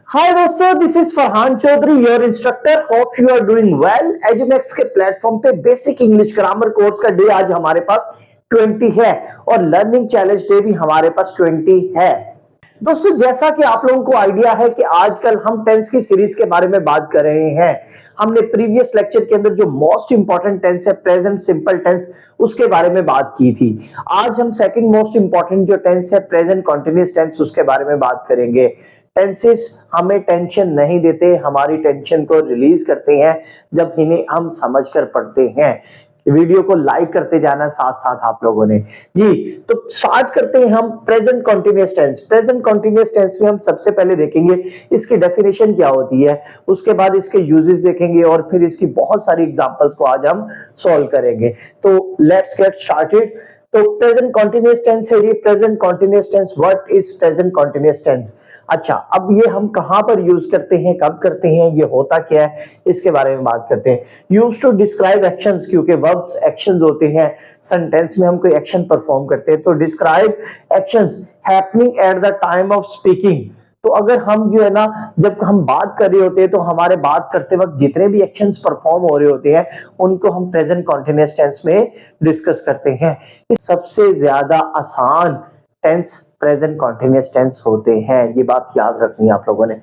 हाय दोस्तों, this is Farhan Chaudhary, your instructor. Hope you are doing well. Edumax के platform पे basic English grammar course का day आज हमारे पास 20 है और लर्निंग चैलेंज डे भी हमारे पास 20 है। दोस्तों, जैसा कि आप लोगों को आइडिया है कि आजकल हम टेंस की सीरीज के बारे में बात कर रहे हैं। हमने प्रीवियस लेक्चर के अंदर जो मोस्ट इंपॉर्टेंट टेंस है, प्रेजेंट सिंपल टेंस, उसके बारे में बात की थी। आज हम सेकंड मोस्ट इंपॉर्टेंट जो टेंस है, प्रेजेंट कंटीन्यूअस टेंस, उसके बारे में बात करेंगे। टेंसेस हमें टेंशन नहीं देते, हमारी टेंशन को रिलीज करते हैं जब इन्हें हम समझकर पढ़ते हैं। वीडियो को लाइक करते जाना साथ साथ आप लोगों ने जी। तो स्टार्ट करते हैं हम present continuous tense. Present continuous tense में हम सबसे पहले देखेंगे इसकी डेफिनेशन क्या होती है, उसके बाद इसके यूजेस देखेंगे और फिर इसकी बहुत सारी एग्जांपल्स को आज हम सॉल्व करेंगे। तो लेट्स गेट स्टार्टेड। तो प्रेजेंट कॉन्टिन्यूअस टेंस है, present continuous tense. What is present continuous tense? अच्छा, अब ये हम कहां पर यूज करते हैं, कब करते हैं, ये होता क्या है, इसके बारे में बात करते हैं। यूज टू डिस्क्राइब एक्शंस, क्योंकि वर्ब्स एक्शंस होते हैं। सेंटेंस में हम कोई एक्शन परफॉर्म करते हैं तो describe actions happening at the time of speaking. तो अगर हम जो है ना, जब हम बात कर रहे होते हैं तो हमारे बात करते वक्त जितने भी एक्शंस परफॉर्म हो रहे होते हैं उनको हम प्रेजेंट कॉन्टिन्यूअस टेंस में डिस्कस करते हैं। सबसे ज्यादा आसान टेंस प्रेजेंट कॉन्टिन्यूअस टेंस होते हैं, ये बात याद रखनी है आप लोगों ने।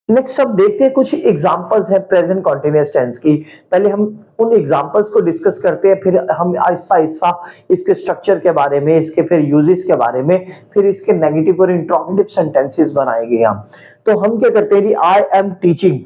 नेक्स्ट अब देखते हैं कुछ एग्जांपल्स हैं प्रेजेंट कॉन्टिन्यूअस टेंस की। पहले हम उन एग्जांपल्स को डिस्कस करते हैं, फिर हम आहिस्ता आहिस्ता इसके स्ट्रक्चर के बारे में, इसके फिर यूजेस के बारे में, फिर इसके नेगेटिव और इंट्रोगेटिव सेंटेंसेस बनाएंगे हम। तो हम क्या करते हैं जी, आई एम टीचिंग।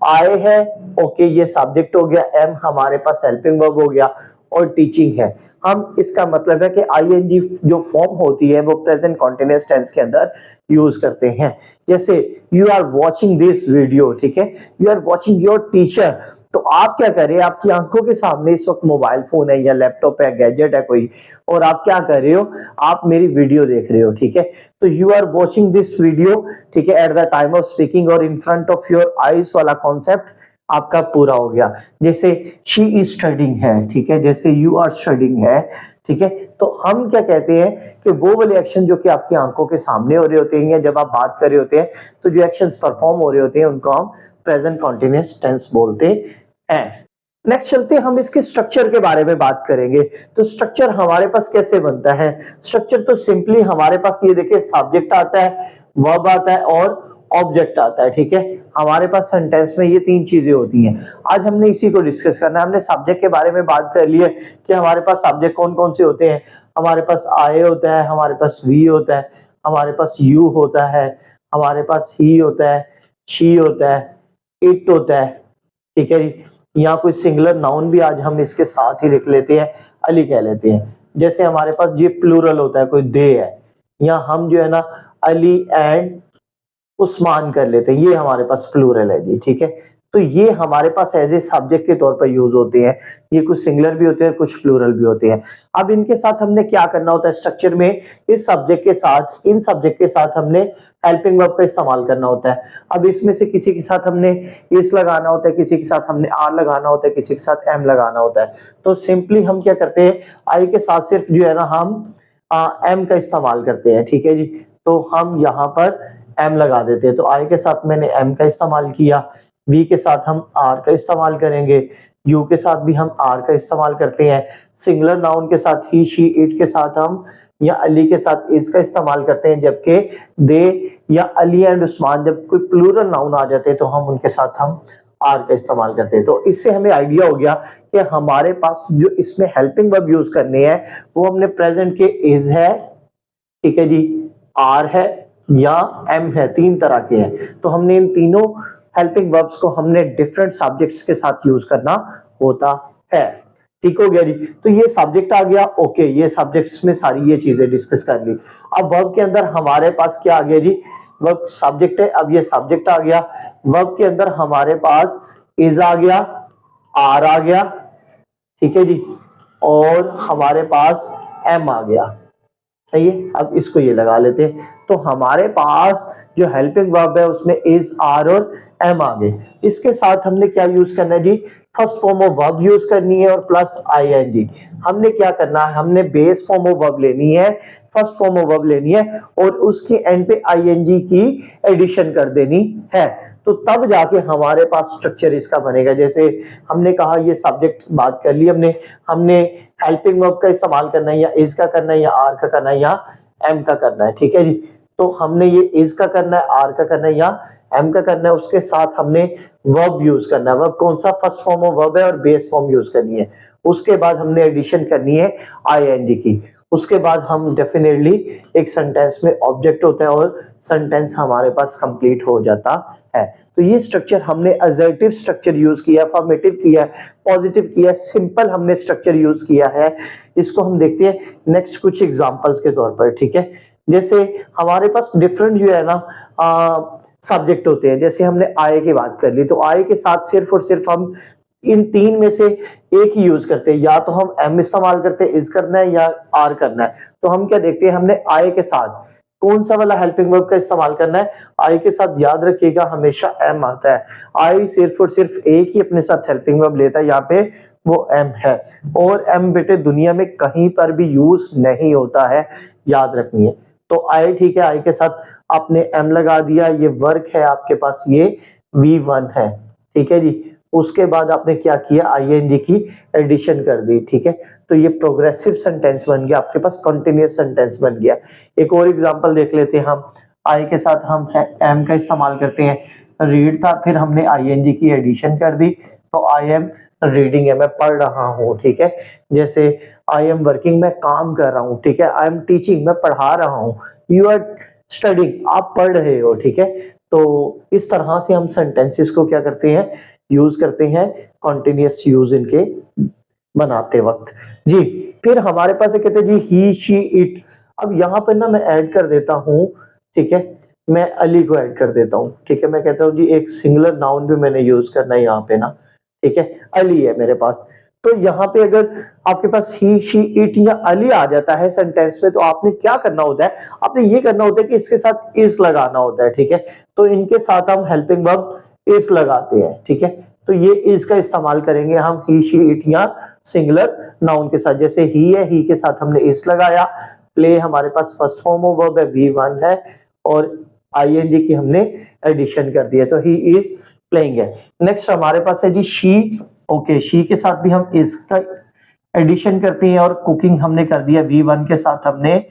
आई है, ओके, ये सब्जेक्ट हो गया। एम हमारे पास हेल्पिंग वर्ब हो गया और टीचिंग है। हम इसका मतलब है कि आईएनजी जो फॉर्म होती है वो प्रेजेंट कॉन्टिन्यूअस टेंस के अंदर यूज करते हैं। जैसे you are watching this video, ठीक है, you are watching your teacher. तो आप क्या कर रहे हैं, आपकी आंखों के सामने इस वक्त मोबाइल फोन है या लैपटॉप है, गैजेट है कोई, और आप क्या कर रहे हो, आप मेरी वीडियो देख रहे हो, ठीक है। तो you are watching this video, ठीक है, at the time of speaking और in front of your eyes वाला कॉन्सेप्ट आपका पूरा हो गया। जैसे शी इज स्टडिंग है, ठीक है, जैसे यू आर स्टडिंग है, ठीक है। तो हम क्या कहते हैं कि वो वाले एक्शन जो कि आपकी आंखों के सामने हो रहे होते हैं या जब आप बात कर रहे होते हैं तो जो एक्शंस परफॉर्म हो रहे होते हैं उनको हम प्रेजेंट कॉन्टिन्यूअस टेंस बोलते हैं। नेक्स्ट चलते हैं, हम इसके स्ट्रक्चर के बारे में बात करेंगे। तो स्ट्रक्चर हमारे पास कैसे बनता है? स्ट्रक्चर तो सिंपली हमारे पास ये देखिए, सब्जेक्ट आता है, वर्ब आता है और ऑब्जेक्ट आता है, ठीक है। हमारे पास सेंटेंस में ये तीन चीजें होती हैं। आज हमने इसी को डिस्कस करना है। हमने सब्जेक्ट के बारे में बात कर ली है कि हमारे पास सब्जेक्ट कौन कौन से होते हैं। हमारे पास आई होता है, हमारे पास वी होता है, हमारे पास यू होता है, हमारे पास ही होता है, शी होता है, इट होता है, ठीक है जी। यहाँ कोई सिंगुलर नाउन भी आज हम इसके साथ ही लिख लेते हैं, अली कह लेते हैं। जैसे हमारे पास ये प्लूरल होता है, कोई दे है, यहाँ हम जो है ना अली एंड उस्मान कर लेते हैं, ये हमारे पास प्लूरल है जी, ठीक है। तो ये हमारे पास एज ए सब्जेक्ट के तौर पर यूज होते हैं। ये कुछ सिंगुलर भी होते हैं, कुछ प्लूरल भी होते हैं। अब इनके साथ हमने क्या करना होता है स्ट्रक्चर में, इस सब्जेक्ट के साथ, इन सब्जेक्ट के साथ हमने हेल्पिंग वर्ब का इस्तेमाल करना होता है। अब इसमें से किसी के साथ हमने इस लगाना होता है, किसी के साथ हमने आर लगाना होता है, किसी के साथ एम लगाना होता है। तो सिंपली हम क्या करते हैं, आई के साथ सिर्फ जो है ना हम एम का इस्तेमाल करते हैं, ठीक है जी। तो हम यहाँ पर एम लगा देते हैं। तो आई के साथ मैंने एम का इस्तेमाल किया, वी के साथ हम आर का इस्तेमाल करेंगे, यू के साथ भी हम आर का इस्तेमाल करते हैं। सिंगुलर नाउन के साथ ही, शी, इट के साथ हम या अली के साथ इसका इस्तेमाल करते हैं। जबकि दे या अली एंड उस्मान जब कोई प्लूरल नाउन आ जाते हैं तो हम उनके साथ हम आर का इस्तेमाल करते हैं। तो इससे हमें आइडिया हो गया कि हमारे पास जो इसमें हेल्पिंग वर्ब यूज करने हैं वो हमने प्रेजेंट के इज है, ठीक है जी, आर है या एम है, तीन तरह के हैं। तो हमने इन तीनों हेल्पिंग वर्ब्स को हमने डिफरेंट सब्जेक्ट्स के साथ यूज करना होता है। ठीक हो गया जी। तो ये सब्जेक्ट आ गया, ओके, ये सब्जेक्ट्स में सारी ये चीजें डिस्कस कर ली। अब वर्ब के अंदर हमारे पास क्या आ गया जी, वर्ब सब्जेक्ट है, अब ये सब्जेक्ट आ गया। वर्ब के अंदर हमारे पास इज आ गया, आर आ गया, ठीक है जी, और हमारे पास एम आ गया, सही है। अब इसको ये लगा लेते हैं। तो हमारे पास जो हेल्पिंग वर्ब है उसमें इज, आर और एम आ गए। इसके साथ हमने क्या यूज करना है जी, first form of verb use करनी है और प्लस आईएनजी। हमने क्या करना है, हमने बेस फॉर्म ऑफ वर्ब लेनी है, फर्स्ट फॉर्म ऑफ वर्ब लेनी है और उसके एंड पे आईएनजी की एडिशन कर देनी है, तो तब जाके हमारे पास स्ट्रक्चर इसका बनेगा। जैसे हमने कहा ये सब्जेक्ट बात कर ली हमने हमने हेल्पिंग वर्ब का इस्तेमाल करना है, या इज का करना है, या आर का करना है, या एम का करना है, ठीक है जी। तो हमने ये इज का करना है, आर का करना है या एम का करना है, उसके साथ हमने वर्ब यूज करना है। वर्ब कौन सा, फर्स्ट फॉर्म ऑफ वर्ब है और बेस फॉर्म यूज करनी है। उसके बाद हमने एडिशन करनी है आईएनजी की। उसके बाद हम डेफिनेटली एक सेंटेंस में ऑब्जेक्ट होता है और सेंटेंस हमारे पास कंप्लीट हो जाता है। तो ये स्ट्रक्चर हमने असर्टिव स्ट्रक्चर यूज किया, फॉर्मेटिव किया, पॉजिटिव किया, सिंपल हमने स्ट्रक्चर यूज किया है। इसको हम देखते हैं नेक्स्ट कुछ एग्जांपल्स के तौर पर, ठीक है। जैसे हमारे पास डिफरेंट जो है ना सब्जेक्ट होते हैं। जैसे हमने आय की बात कर ली, तो आय के साथ सिर्फ और सिर्फ हम इन तीन में से एक ही यूज करते हैं, या तो हम एम इस्तेमाल करते हैं, इज करना है, या आर करना है। तो हम क्या देखते हैं, हमने आय के साथ कौन सा वाला हेल्पिंग वर्ब का इस्तेमाल करना है। आई के साथ याद रखिएगा हमेशा एम आता है। आई सिर्फ और सिर्फ एक ही अपने साथ हेल्पिंग वर्ब लेता है, यहाँ पे वो एम है। और एम बेटे दुनिया में कहीं पर भी यूज नहीं होता है, याद रखनी है। तो आई ठीक है, आई के साथ आपने एम लगा दिया, ये वर्क है आपके पास, ये V1 है, ठीक है जी। उसके बाद आपने क्या किया, आईएनजी की एडिशन कर दी, ठीक है। तो ये प्रोग्रेसिव सेंटेंस बन गया आपके पास, कंटिन्यूअस सेंटेंस बन गया। एक और एग्जांपल देख लेते हैं हम। आई के साथ हम एम का इस्तेमाल करते हैं, रीड था, फिर हमने आईएनजी की एडिशन कर दी, तो आई एम रीडिंग है, मैं पढ़ रहा हूँ, ठीक है। जैसे आई एम वर्किंग, मैं काम कर रहा हूँ, ठीक है। आई एम टीचिंग, मैं पढ़ा रहा हूँ। यू आर स्टडिंग, आप पढ़ रहे हो, ठीक है। तो इस तरह से हम सेंटेंसेस को क्या करते हैं, यूज करते हैं, कॉन्टिन्यूअस यूज इनके बनाते वक्त जी। फिर हमारे पास कहते हैं जी ही शी इट। अब यहाँ पर ना मैं ऐड कर देता हूँ, ठीक है, मैं अली को ऐड कर देता हूँ, ठीक है। मैं कहता हूँ जी एक सिंगुलर नाउन भी मैंने यूज करना है यहाँ पे ना, ठीक है, अली है मेरे पास। तो यहाँ पे अगर आपके पास ही शी इट या अली आ जाता है सेंटेंस में, तो आपने क्या करना होता है, आपने ये करना होता है कि इसके साथ इज लगाना होता है, ठीक है। तो इनके साथ हम हेल्पिंग वर्ब इज लगाते हैं, ठीक है। तो ये इज का इस्तेमाल करेंगे हम ही शी इट या सिंगुलर नाउन के साथ। जैसे ही है, ही के साथ हमने इज लगाया। प्ले हमारे पास फर्स्ट फॉर्म ऑफ वर्ब है, V1 है, और आईएनजी की हमने एडिशन कर दिया, तो ही इज प्लेइंग है। नेक्स्ट हमारे पास है जी शी। ओके, शी के साथ भी हम इसका एडिशन करते हैं, और कुकिंग हमने कर दिया, V1 के साथ हमने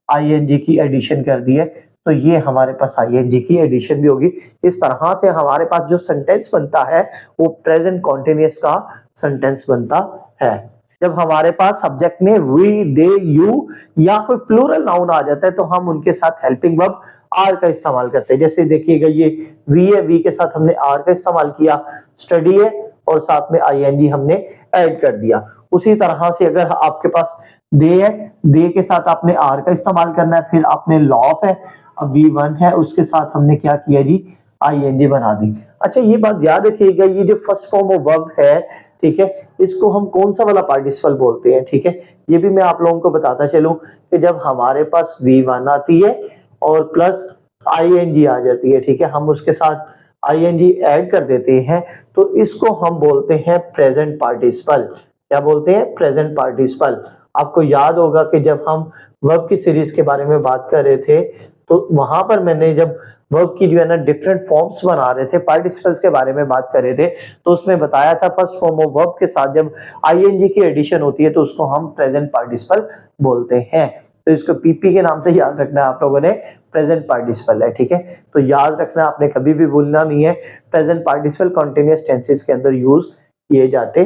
आईएनजी की एडिशन कर दी है, तो ये हमारे पास आईएनजी की एडिशन भी होगी। इस तरह से हमारे पास जो सेंटेंस बनता है वो प्रेजेंट कॉन्टिन्यूअस का सेंटेंस बनता है। जब हमारे पास सब्जेक्ट में वी, दे, यू या कोई प्लूरल नाउन आ जाता है, तो हम उनके साथ हेल्पिंग वर्ब आर का इस्तेमाल करते हैं। जैसे देखिएगा ये वी है, वी के साथ हमने आर का इस्तेमाल किया। स्टडी है और साथ में आईएनजी हमने ऐड कर दिया। उसी तरह से अगर आपके पास दे है, दे के साथ आपने आर का इस्तेमाल करना है। फिर आपने लॉफ है, अब V1 है, उसके साथ हमने क्या किया जी, आईएनजी बना दी। अच्छा ये बात याद रखिएगा, ये जो फर्स्ट फॉर्म ऑफ वर्ब है, ठीक है, इसको हम कौन सा वाला पार्टिसिपल बोलते हैं, ठीक है। ये भी मैं आप लोगों को बताता चलूं कि जब हमारे पास V1 आती है और प्लस आईएनजी आ जाती है, ठीक है, हम उसके साथ आईएनजी ऐड कर देते हैं, तो इसको हम बोलते हैं प्रेजेंट पार्टिसिपल। क्या बोलते हैं, प्रेजेंट पार्टिसिपल। आपको याद होगा कि जब हम वर्ब की सीरीज के बारे में बात कर रहे थे, तो वहां पर मैंने जब वर्ब की जो है ना डिफरेंट फॉर्म्स बना रहे थे, पार्टिसिपल्स के बारे में बात कर रहे थे, तो उसमें बताया था फर्स्ट फॉर्म ऑफ वर्ब के साथ जब आईएनजी की एडिशन होती है तो उसको हम प्रेजेंट पार्टिसिपल बोलते हैं। तो इसको पीपी के नाम से याद रखना है आप लोगों ने, प्रेजेंट पार्टिसिपल है, ठीक है। तो याद रखना, आपने कभी भी भूलना नहीं है, प्रेजेंट पार्टिसिपल कॉन्टिन्यूअस टेंसेस के अंदर यूज किए जाते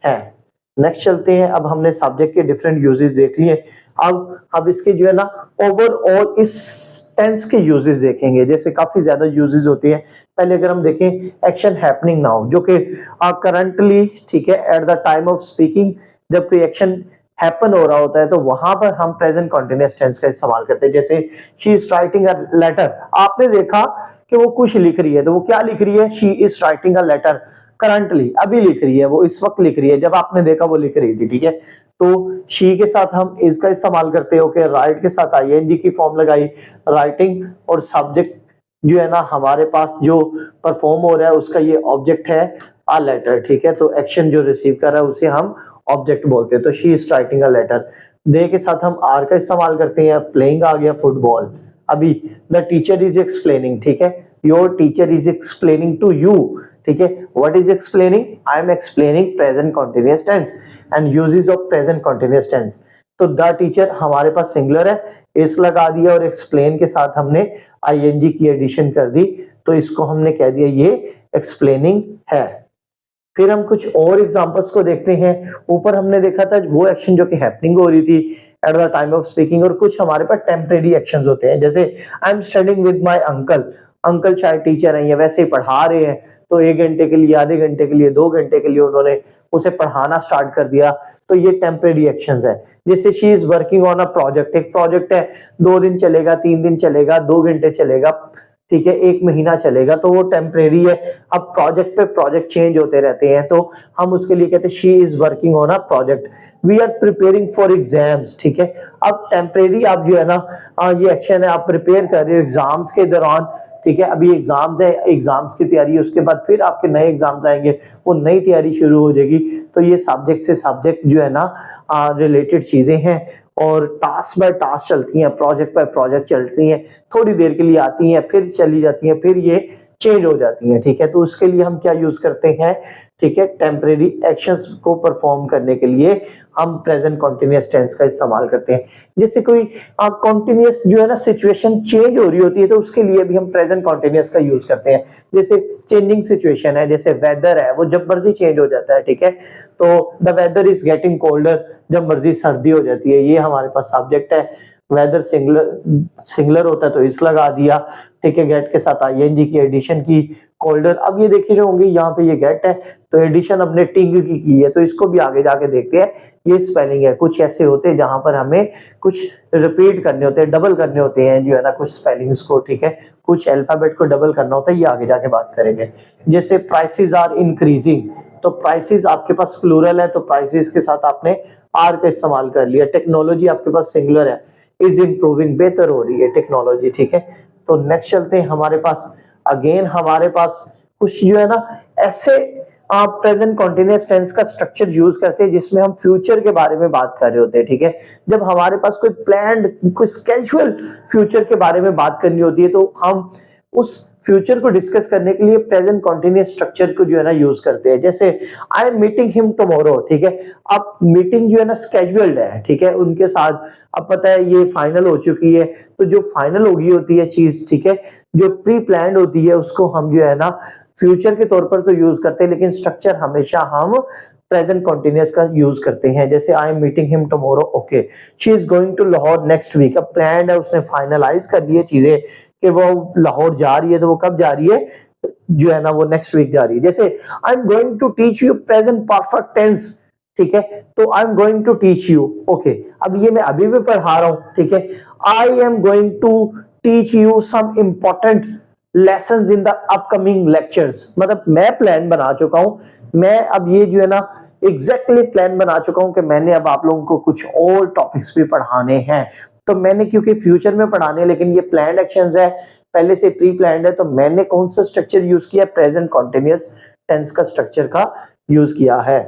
हैं। नेक्स्ट चलते हैं। अब हमने सब्जेक्ट के डिफरेंट यूजेस देख लिए। अब इसके जो है ना ओवरऑल इस टेंस के यूजेस देखेंगे। जैसे काफी ज्यादा यूजेस होते हैं। पहले अगर हम देखें एक्शन हैपनिंग नाउ, जो कि करंटली, ठीक है, at the time of speaking, जब कोई एक्शन हैपन हो रहा होता है तो वहां पर हम प्रेजेंट कॉन्टिन्यूअस टेंस का इस्तेमाल करते हैं। जैसे she is writing a letter, आपने देखा कि वो कुछ लिख रही है, तो वो क्या लिख रही है, she is writing a letter, currently अभी लिख रही है, वो इस वक्त लिख रही है, जब आपने देखा वो लिख रही थी, ठीक है। तो शी के साथ हम इज का इस्तेमाल करते हैं। ओके, राइट के साथ आईएनजी की फॉर्म लगाई, राइटिंग, और सब्जेक्ट जो है ना हमारे पास जो परफॉर्म हो रहा है उसका ये ऑब्जेक्ट है अ लेटर, ठीक है। तो एक्शन जो रिसीव कर रहा है उसे हम ऑब्जेक्ट बोलते हैं। तो she is writing a letter. They के साथ हम आर का इस्तेमाल करते हैं। प्लेइंग आ गया फुटबॉल। अभी द टीचर इज एक्सप्लेनिंग, ठीक है। Your teacher is explaining to you, ठीक है। What is explaining? I am explaining present continuous tense and uses of present continuous tense. तो द टीचर हमारे पास सिंगुलर है, इस लगा दिया और एक्सप्लेन के साथ हमने आईएनजी की एडिशन कर दी, तो इसको हमने कह दिया ये एक्सप्लेनिंग है। फिर हम कुछ और एग्जांपल्स को देखते हैं। ऊपर हमने देखा था वो एक्शन जो कि हैपनिंग हो रही थी eight the time of speaking, और कुछ हमारे पास टेम्परेरी एक्शंस होते हैं, जैसे I M studying with my uncle. Uncle शायद टीचर हैं या वैसे ही पढ़ा रहे हैं, तो 1 घंटे के लिए, आधे घंटे के लिए, 2 घंटे के लिए उन्होंने उसे पढ़ाना स्टार्ट कर दिया, तो ये टेम्परेरी एक्शंस है। जैसे she is working on a project, एक प्रोजेक्ट है, 2 दिन चलेगा, 3 दिन चलेगा, 2 घंटे चलेगा, ठीक है, 1 महीना चलेगा, तो वो टेम्परेरी है। अब प्रोजेक्ट पे प्रोजेक्ट चेंज होते रहते हैं, तो हम उसके लिए कहते हैं she is working on a project. We are preparing for exams, ठीक है। अब टेम्परेरी आप जो है ना, ये एक्शन है, आप प्रिपेयर कर रहे हो एग्जाम्स के दौरान, ठीक है। अभी एग्जाम्स है, एग्जाम्स की तैयारी, उसके बाद फिर आपके नए एग्जाम्स आएंगे, वो नई तैयारी शुरू हो जाएगी। तो ये सब्जेक्ट से सब्जेक्ट जो है ना रिलेटेड चीजें हैं, और टास्क बाय टास्क चलती हैं, प्रोजेक्ट बाय प्रोजेक्ट चलती हैं, थोड़ी देर के लिए आती हैं, फिर चली जाती हैं, फिर ये चेंज हो जाती हैं, ठीक है। तो उसके लिए हम क्या यूज करते हैं, ठीक है, टेम्परेरी एक्शंस को परफॉर्म करने के लिए हम प्रेजेंट कंटीन्यूअस टेंस का इस्तेमाल करते हैं। जैसे कोई कंटीन्यूअस जो है ना सिचुएशन चेंज हो रही होती है, तो उसके लिए भी हम प्रेजेंट कंटीन्यूअस का यूज करते हैं। जैसे चेंजिंग सिचुएशन है, जैसे वेदर है, वो जब मर्जी चेंज हो जाता है, ठीक है। तो the weather is getting colder, जब मर्जी सर्दी हो जाती है, ये हमारे पास सब्जेक्ट है। वेदर सिंगुलर होता है तो इस लगा दिया, ठीक है, गेट के साथ आईएनजी की एडिशन की। कोल्डर, अब ये देख रहे होंगे यहाँ पे ये गेट है, तो एडिशन हमने टिंग की है, तो इसको भी आगे जाके देखते हैं। ये स्पेलिंग है, कुछ ऐसे होते हैं जहां पर हमें कुछ रिपीट करने होते हैं, डबल करने होते हैं जो है ना कुछ स्पेलिंग्स को, ठीक है, कुछ अल्फाबेट को डबल करना होता है, ये आगे जाके बात करेंगे। जैसे प्राइसेस आर इंक्रीजिंग, तो प्राइसेस आपके पास प्लूरल है, तो प्राइसेस के साथ आपने आर का इस्तेमाल कर लिया। टेक्नोलॉजी आपके पास सिंगुलर है, इज इंप्रूविंग, बेहतर हो रही है टेक्नोलॉजी, ठीक है। तो नेक्स्ट चलते हैं, हमारे पास अगेन हमारे पास कुछ जो है ना ऐसे आप प्रेजेंट कंटीन्यूअस टेंस का स्ट्रक्चर यूज करते हैं जिसमें हम फ्यूचर के बारे में बात कर रहे होते हैं, ठीक है। जब हमारे पास कोई प्लान्ड, कोई स्केड्यूल फ्यूचर के बारे में बात करनी होती है, तो हम उस फ्यूचर को डिस्कस करने के लिए प्रेजेंट कंटीन्यूअस स्ट्रक्चर को जो है ना यूज करते हैं। जैसे I am meeting him tomorrow, ठीक है। अब मीटिंग जो है ना स्केड्यूल्ड है, ठीक है, उनके साथ। अब पता है ये फाइनल हो चुकी है, तो जो फाइनल होगी होती है चीज, ठीक है, जो प्री प्लान्ड होती है उसको हम जो है ना फ्यूचर के तौर पर तो यूज करते हैं, लेकिन स्ट्रक्चर हमेशा हम प्रेजेंट कंटीन्यूअस का यूज करते हैं। जैसे I am meeting him tomorrow, okay, she is going to Lahore next week. अब प्लान्ड है, उसने फाइनलाइज कर दी है चीजें कि वो लाहौर जा रही है, तो वो कब जा रही है, जो है ना वो नेक्स्ट वीक जा रही है। जैसे I am going to teach you present perfect tense, ठीक है, तो I am going to teach you, okay. अब ये मैं अभी भी पढ़ा रहा हूं, ठीक है। I am going to teach you some important lessons in the upcoming lectures, मतलब मैं प्लान बना चुका हूं, मैं अब ये जो है ना एग्जैक्टली प्लान बना चुका हूं कि मैंने अब आप लोगों को कुछ और टॉपिक्स भी पढ़ाने हैं। तो मैंने, क्योंकि फ्यूचर में पढ़ाने, लेकिन ये प्लान्ड एक्शंस है, पहले से प्री प्लान्ड है, तो मैंने कौन सा स्ट्रक्चर यूज किया, प्रेजेंट कंटीन्यूअस टेंस का स्ट्रक्चर का यूज किया है।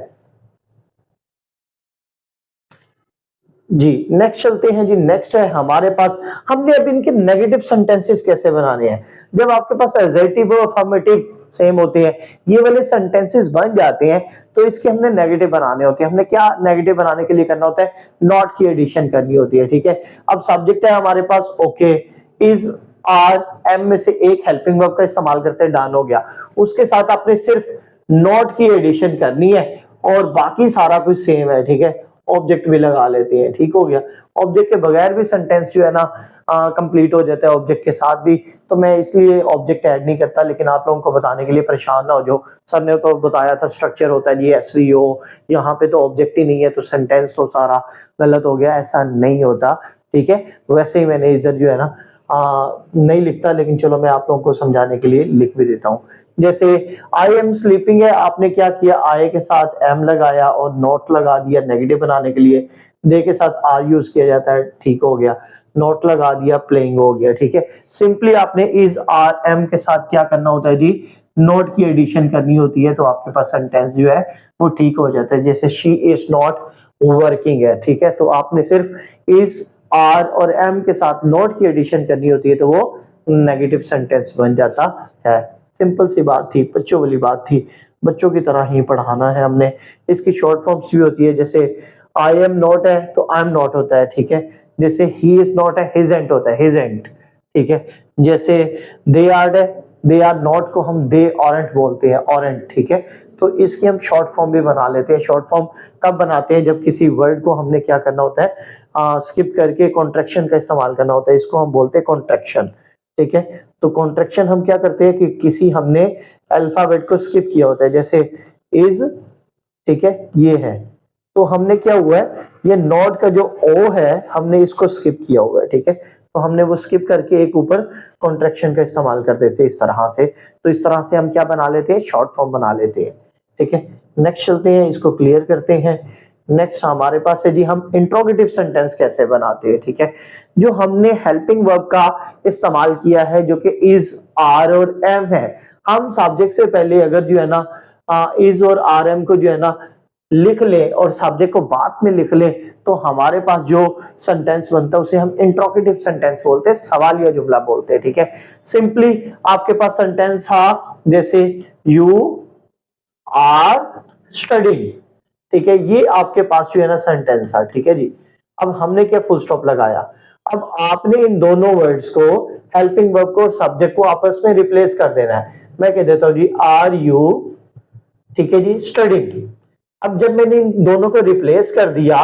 जी नेक्स्ट चलते हैं जी। नेक्स्ट है हमारे पास, हमने अब इनके नेगेटिव सेंटेंसेस कैसे बनाने हैं। जब आपके पास एजेटिव और अफर्मेटिव सेम होते हैं, ये वाले सेंटेंसेस बन जाते हैं, तो इसके हमने नेगेटिव बनाने होते हैं। हमने क्या नेगेटिव बनाने के लिए करना होता है, नॉट की एडिशन करनी होती है, ठीक है। अब सब्जेक्ट है हमारे पास ओके, इज, आर, एम में से एक हेल्पिंग वर्ब का इस्तेमाल करते हैं, डन हो गया। उसके साथ आपने सिर्फ नॉट की एडिशन करनी है और बाकी सारा कुछ सेम है, ठीक है। ऑब्जेक्ट भी लगा लेते हैं, ठीक हो गया। ऑब्जेक्ट के बगैर भी सेंटेंस जो है ना कंप्लीट हो जाता है, ऑब्जेक्ट के साथ भी। तो मैं इसलिए ऑब्जेक्ट ऐड नहीं करता, लेकिन आप लोगों को बताने के लिए परेशान ना हो जो सर ने तो बताया था स्ट्रक्चर होता है जी एसवीओ, यहाँ पे तो ऑब्जेक्ट ही नहीं है, तो सेंटेंस तो सारा गलत हो गया, ऐसा नहीं होता, ठीक है। वैसे ही मैंने इधर जो है ना नहीं लिखता, लेकिन चलो मैं आप लोगों को समझाने के लिए लिख भी देता हूँ। जैसे आई एम स्लीपिंग है, आपने क्या किया, आई के साथ एम लगाया और नॉट लगा दिया नेगेटिव बनाने के लिए। दे के साथ आर यूज किया जाता है, ठीक हो गया। नॉट लगा दिया, प्लेइंग हो गया, ठीक है। सिंपली आपने इज, आर, एम के साथ क्या करना होता है जी, नोट की एडिशन करनी होती है तो आपके पास सेंटेंस जो है वो ठीक हो जाता है। जैसे शी इज नॉट वर्किंग है, ठीक है, तो आपने सिर्फ इज, आर और एम के साथ नोट की एडिशन करनी होती है तो वो नेगेटिव सेंटेंस बन जाता है। सिंपल सी बात थी, बच्चों वाली बात थी, बच्चों की तरह ही पढ़ाना है हमने। इसकी शॉर्ट फॉर्म्स भी होती है, जैसे आई एम नॉट है तो आई एम नॉट होता है, ठीक है। जैसे ही इज नॉट है, हिज एंट होता है, हिज एंट, ठीक है। जैसे दे आर है, दे आर नॉट को हम दे ऑरेंट बोलते हैं, ऑरेंट, ठीक है। तो इसकी हम शॉर्ट फॉर्म भी बना लेते हैं। शॉर्ट फॉर्म कब बनाते हैं? जब किसी वर्ड को हमने क्या करना होता है, स्किप करके कॉन्ट्रैक्शन का इस्तेमाल करना होता है, इसको हम बोलते हैं कॉन्ट्रैक्शन, ठीक है। तो कॉन्ट्रैक्शन हम क्या करते हैं कि किसी हमने अल्फाबेट को स्किप किया होता है, जैसे इज, ठीक है, ये है, तो हमने क्या हुआ है, ये नॉट का जो ओ है हमने इसको स्किप किया हुआ है, ठीक है। तो हमने वो स्किप करके एक ऊपर कॉन्ट्रैक्शन का इस्तेमाल कर देते हैं इस तरह से। तो इस तरह से हम क्या बना लेते हैं, शॉर्ट फॉर्म बना लेते हैं, ठीक है। नेक्स्ट चलते हैं, इसको क्लियर करते हैं। नेक्स्ट हमारे पास है जी, हम इंट्रोगेटिव सेंटेंस कैसे बनाते हैं, ठीक है। जो हमने हेल्पिंग वर्ब का इस्तेमाल किया है जो कि इज, आर और एम है, हम सब्जेक्ट से पहले अगर जो है ना इज और आर एम को जो है ना लिख ले और सब्जेक्ट को बाद में लिख ले तो हमारे पास जो सेंटेंस बनता है उसे हम इंट्रोगेटिव सेंटेंस बोलते हैं, सवालिया जुमला बोलते हैं, ठीक है। सिंपली आपके पास सेंटेंस था जैसे यू आर स्टडीइंग, ठीक है, ये आपके पास जो है ना सेंटेंस था, ठीक है जी। अब हमने क्या फुल स्टॉप लगाया, अब आपने इन दोनों वर्ड्स को, हेल्पिंग वर्ब को और सब्जेक्ट को आपस में रिप्लेस कर देना है। मैं कह देता हूं जी आर यू, ठीक है जी, स्टडीइंग। अब जब मैंने इन दोनों को रिप्लेस कर दिया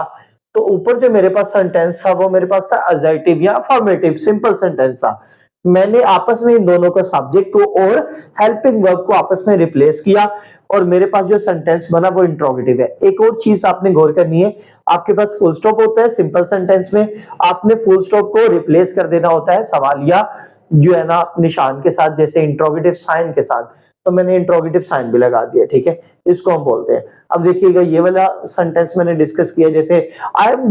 तो ऊपर जो मेरे पास सेंटेंस था वो मेरे पास था एडजेक्टिव या अफर्मेटिव, सिंपल सेंटेंस था। मैंने आपस में इन दोनों को, सब्जेक्ट को और हेल्पिंग वर्ब को आपस में रिप्लेस किया और मेरे पास जो सेंटेंस बना वो इंट्रोगेटिव है। एक और चीज आपने गौर करनी है, आपके पास फुल स्टॉप होता है सिंपल सेंटेंस में, आपने फुल स्टॉप को रिप्लेस कर देना होता है सवालिया जो है ना निशान के साथ, जैसे इंट्रोगेटिव साइन के साथ। तो मैंने इंट्रोगेटिव साइन भी लगा दिया, ठीक है, इसको हम बोलते हैं। अब देखिएगा ये वाला सेंटेंस मैंने डिस्कस किया, जैसे आई एम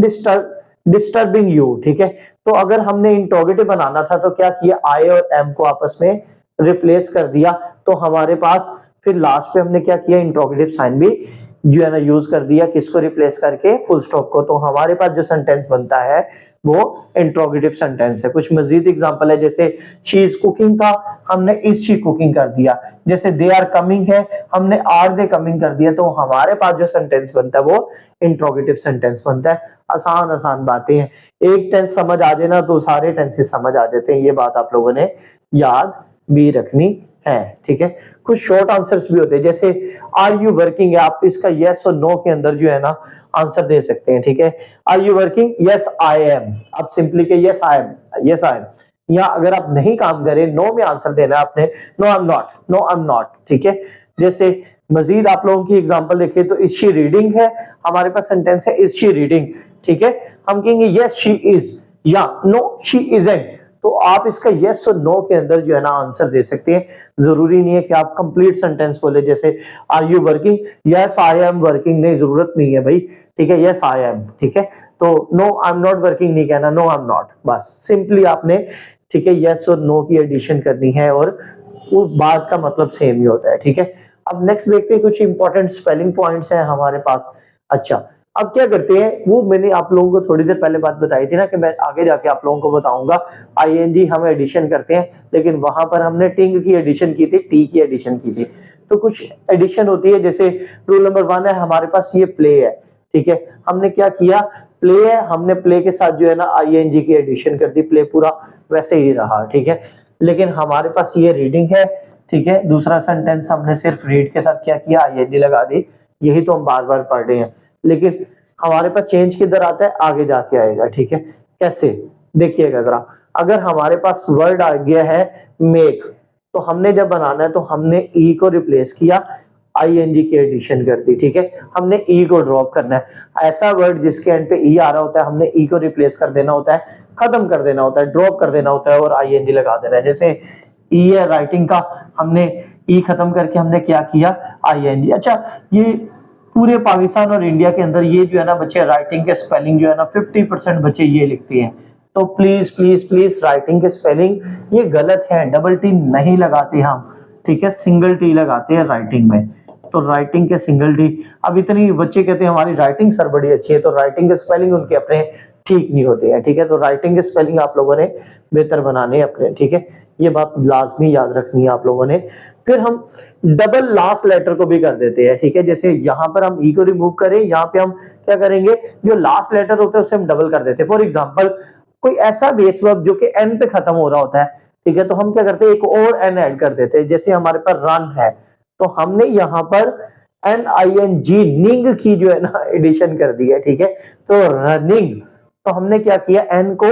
डिस्टर्बिंग यू, ठीक है। तो अगर हमने इंट्रोगेटिव बनाना था तो क्या किया, आई और एम को आपस में रिप्लेस कर दिया, तो हमारे पास फिर लास्ट पे हमने क्या किया, इंट्रोगेटिव साइन भी जो है ना यूज कर दिया, किसको रिप्लेस करके, फुल स्टॉप को। तो हमारे पास जो सेंटेंस बनता है वो इंट्रोगेटिव सेंटेंस है। कुछ मजीद एग्जांपल है, जैसे शी इज कुकिंग था, हमने इज शी कुकिंग कर दिया। जैसे दे आर कमिंग है, हमने आर दे कमिंग कर दिया। तो हमारे पास जो सेंटेंस बनता है वो इंट्रोगेटिव सेंटेंस बनता है। आसान आसान बातें हैं, एक टेंस समझ आ जाए ना तो सारे टेंसेस समझ आ जाते हैं, ये बात आप लोगों ने याद भी रखनी है, ठीक है। कुछ शॉर्ट आंसर्स भी होते हैं, जैसे आर यू वर्किंग है, आप इसका यस और नो के अंदर जो है ना आंसर दे सकते हैं, ठीक है। Are you working, yes I am, आप सिंपली के yes I am, yes I am. या अगर आप नहीं काम करें, नो में आंसर देना है आपने, no I am not, no I am not, ठीक है। जैसे मजीद आप लोगों की एग्जांपल देखिए तो इज शी रीडिंग है, हमारे पास सेंटेंस है इज शी रीडिंग, ठीक है। हम कहेंगे यस शी इज या नो शी इजंट। तो आप इसका यस और नो के अंदर जो है ना आंसर दे सकते हैं, जरूरी नहीं है कि आप कंप्लीट सेंटेंस बोले, जैसे are you working, yes I am working, नहीं, जरूरत नहीं है भाई, ठीक है, यस आई एम, ठीक है। तो no I am not working नहीं कहना, नो आई एम नॉट, बस सिंपली आपने, ठीक है, यस और नो की एडिशन करनी है और वो बात का मतलब सेम ही होता है, ठीक है। अब नेक्स्ट देखते हैं, कुछ इंपॉर्टेंट स्पेलिंग पॉइंट्स हैं हमारे पास। अच्छा, अब क्या करते हैं, वो मैंने आप लोगों को थोड़ी देर पहले बात बताई थी ना कि मैं आगे जाके आप लोगों को बताऊंगा। आईएनजी हम एडिशन करते हैं, लेकिन वहां पर हमने टिंग की एडिशन की थी, टी की एडिशन की थी। तो कुछ एडिशन होती है, जैसे रूल नंबर 1 है हमारे पास, ये प्ले है, ठीक है। हमने क्या किया, प्ले है, हमने प्ले के साथ जो है ना आईएनजी की एडिशन कर दी, प्ले पूरा वैसे ही रहा, ठीक है। लेकिन हमारे पास ये रीडिंग है, ठीक है। दूसरा सेंटेंस हमने सिर्फ रीड के साथ क्या किया, आईएनजी लगा दी। यही तो हम बार बार पढ़ रहे हैं, लेकिन हमारे पास चेंज किधर आता है, आगे जाके आएगा, ठीक है। कैसे, देखिएगा जरा, अगर हमारे पास वर्ड आ गया है मेक, तो हमने जब बनाना है तो हमने ई को रिप्लेस किया, आईएनजी की एडिशन कर दी, ठीक है। हमने ई को ड्रॉप करना है। ऐसा वर्ड जिसके एंड पे ई आ रहा होता है, हमने ई को रिप्लेस कर देना होता है, खत्म कर देना होता है, ड्रॉप कर देना होता है और आईएनजी लगा देना है। जैसे ई है राइटिंग का, हमने ई खत्म करके हमने क्या किया, आईएनजी। अच्छा, ये पूरे पाकिस्तान और इंडिया के अंदर ये जो है ना बच्चे राइटिंग के स्पेलिंग जो है ना 50% बच्चे ये लिखते हैं। तो प्लीज प्लीज प्लीज राइटिंग के स्पेलिंग ये गलत है, डबल टी नहीं लगाते हम, ठीक है, सिंगल टी लगाते हैं राइटिंग में। तो राइटिंग के सिंगल टी, अब इतनी बच्चे कहते हैं हमारी राइटिंग सर बड़ी अच्छी है, तो राइटिंग के स्पेलिंग उनके अपने ठीक नहीं होते हैं, ठीक है। तो राइटिंग के स्पेलिंग आप लोगों ने बेहतर बनाने अपने, ठीक है, ये बात लाजमी याद रखनी है आप लोगों ने। फिर हम डबल लास्ट लेटर को भी कर देते हैं, ठीक है। जैसे यहाँ पर हम ई को रिमूव करें, यहाँ पे हम क्या करेंगे, जो लास्ट लेटर होता है उसे हम डबल कर देते हैं। फॉर एग्जाम्पल कोई ऐसा बेस वर्ब जो कि एन पे खत्म हो रहा होता है, ठीक है, तो हम क्या करते हैं, एक और एन ऐड कर देते हैं। जैसे हमारे पास रन है, तो हमने यहाँ पर NING निंग की जो है ना एडिशन कर दी है, ठीक है। तो रनिंग, तो हमने क्या किया, एन को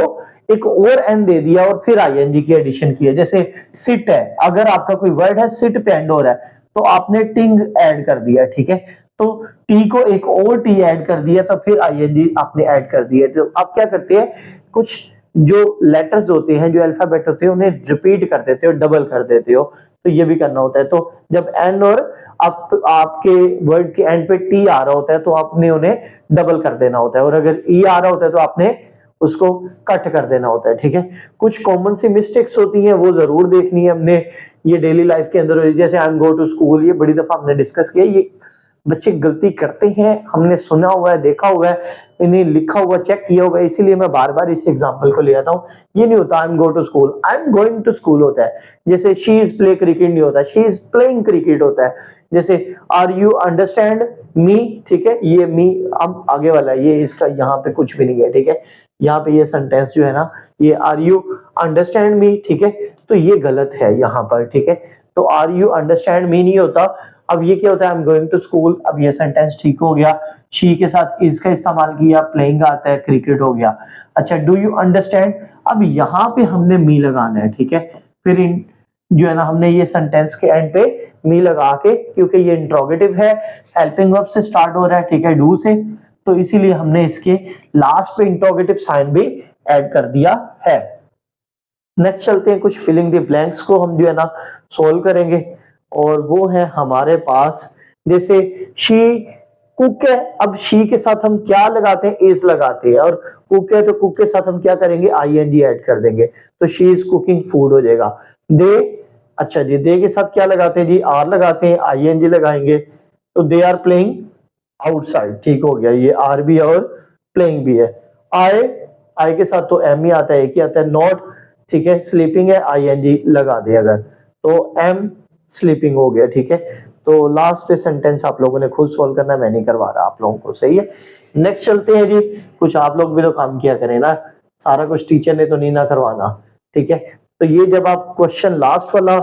एक और एन दे दिया और फिर ING की एडिशन की है। जैसे सिट है, अगर आपका कोई वर्ड है सिट पे एंड हो रहा है, तो आपने टिंग ऐड कर दिया, ठीक है। तो टी को एक और टी ऐड कर दिया, तो फिर ING आपने ऐड कर दिया। तो आप क्या करते हैं, कुछ जो लेटर्स होते हैं, जो अल्फाबेट होते हैं, उन्हें रिपीट कर देते हो, डबल कर देते हो। तो ये भी करना होता है। तो जब एन और आपके वर्ड के एंड पे टी आ रहा होता है, तो आपने उन्हें डबल कर देना होता है, और अगर ई आ रहा होता है तो आपने उसको कट कर देना होता है, ठीक है। कुछ कॉमन सी मिस्टेक्स होती हैं, वो जरूर देखनी है हमने, ये डेली लाइफ के अंदर। जैसे I am go to school, ये बड़ी दफा हमने डिस्कस किया, ये बच्चे गलती करते हैं, हमने सुना हुआ है, देखा हुआ है, इन्हें लिखा हुआ चेक किया हुआ है, इसीलिए मैं बार बार इस एग्जांपल को ले आता हूँ। ये नहीं होता I am go to school, I am going to school होता है। जैसे शी इज प्ले क्रिकेट नहीं होता, शी इज प्लेइंग क्रिकेट होता है। जैसे आर यू अंडरस्टैंड मी, ठीक है, ये मी अब आगे वाला है, ये इसका यहाँ पे कुछ भी नहीं है, ठीक है। यहाँ पे ये सेंटेंस जो है ना, ये आर यू अंडरस्टैंड मी, ठीक है, तो ये गलत है यहाँ पर, ठीक है। तो आर यू अंडरस्टैंड मी नहीं होता। अब ये क्या होता है, I am going to school, अब ये सेंटेंस ठीक हो गया। शी के साथ इसका इस्तेमाल किया, प्लेइंग आता है, क्रिकेट हो गया। अच्छा, डू यू अंडरस्टैंड, अब यहाँ पे हमने मी लगाना है, ठीक है। फिर इन जो है ना, हमने ये सेंटेंस के एंड पे मी लगा के, क्योंकि ये इंट्रोगेटिव है, हेल्पिंग वर्ब से स्टार्ट हो रहा है, ठीक है, डू से, तो इसीलिए हमने इसके लास्ट पे इंट्रोगेटिव साइन भी ऐड कर दिया है। नेक्स्ट चलते हैं, कुछ फिलिंग द ब्लैंक्स को हम जो है ना सोल्व करेंगे, और वो है हमारे पास, जैसे शी कुक है, अब शी के साथ हम क्या लगाते हैं, इज लगाते हैं, और कुक है तो कुक के साथ हम क्या करेंगे, ING ऐड कर देंगे, तो शी इज कुकिंग फूड हो जाएगा। दे, अच्छा जी, दे के साथ क्या लगाते हैं जी, आर लगाते हैं, ING लगाएंगे, तो दे आर प्लेइंग आउटसाइड, ठीक हो गया, ये आर भी है और प्लेइंग भी है। आई के साथ तो एम ही आता है, एक ही आता है। नॉट, ठीक है, स्लीपिंग है, ING लगा दे अगर, तो एम स्लीपिंग हो गया, ठीक है। तो लास्ट पे सेंटेंस आप लोगों ने खुद सॉल्व करना है, मैं नहीं करवा रहा आप लोगों को, सही है। नेक्स्ट चलते हैं जी, कुछ आप लोग भी तो काम किया करें ना, सारा कुछ टीचर ने तो नहीं ना करवाना, ठीक है। तो ये जब आप क्वेश्चन लास्ट वाला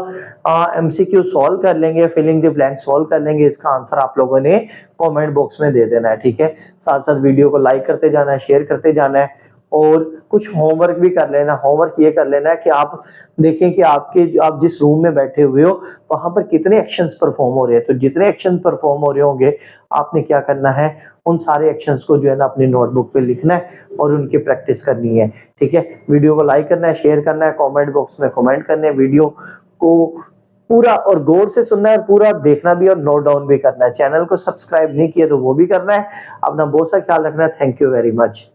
MCQ सॉल्व कर लेंगे, फिलिंग द ब्लैंक सॉल्व कर लेंगे, इसका आंसर आप लोगों ने कमेंट बॉक्स में दे देना है, ठीक है। साथ साथ वीडियो को लाइक करते जाना है, शेयर करते जाना है, और कुछ होमवर्क भी कर लेना। होमवर्क ये कर लेना है कि आप देखें कि आप जिस रूम में बैठे हुए हो वहां पर कितने एक्शंस परफॉर्म हो रहे हैं। तो जितने एक्शन परफॉर्म हो रहे होंगे, आपने क्या करना है, उन सारे एक्शंस को जो है ना अपनी नोटबुक पे लिखना है और उनकी प्रैक्टिस करनी है, ठीक है। वीडियो को लाइक करना है, शेयर करना है, कमेंट बॉक्स में कमेंट करने, वीडियो को पूरा और गौर से सुनना है, पूरा देखना भी और नोट डाउन भी करना है। चैनल को सब्सक्राइब नहीं किया तो वो भी करना है। अपना बहुत सा ख्याल रखना है। Thank you very much.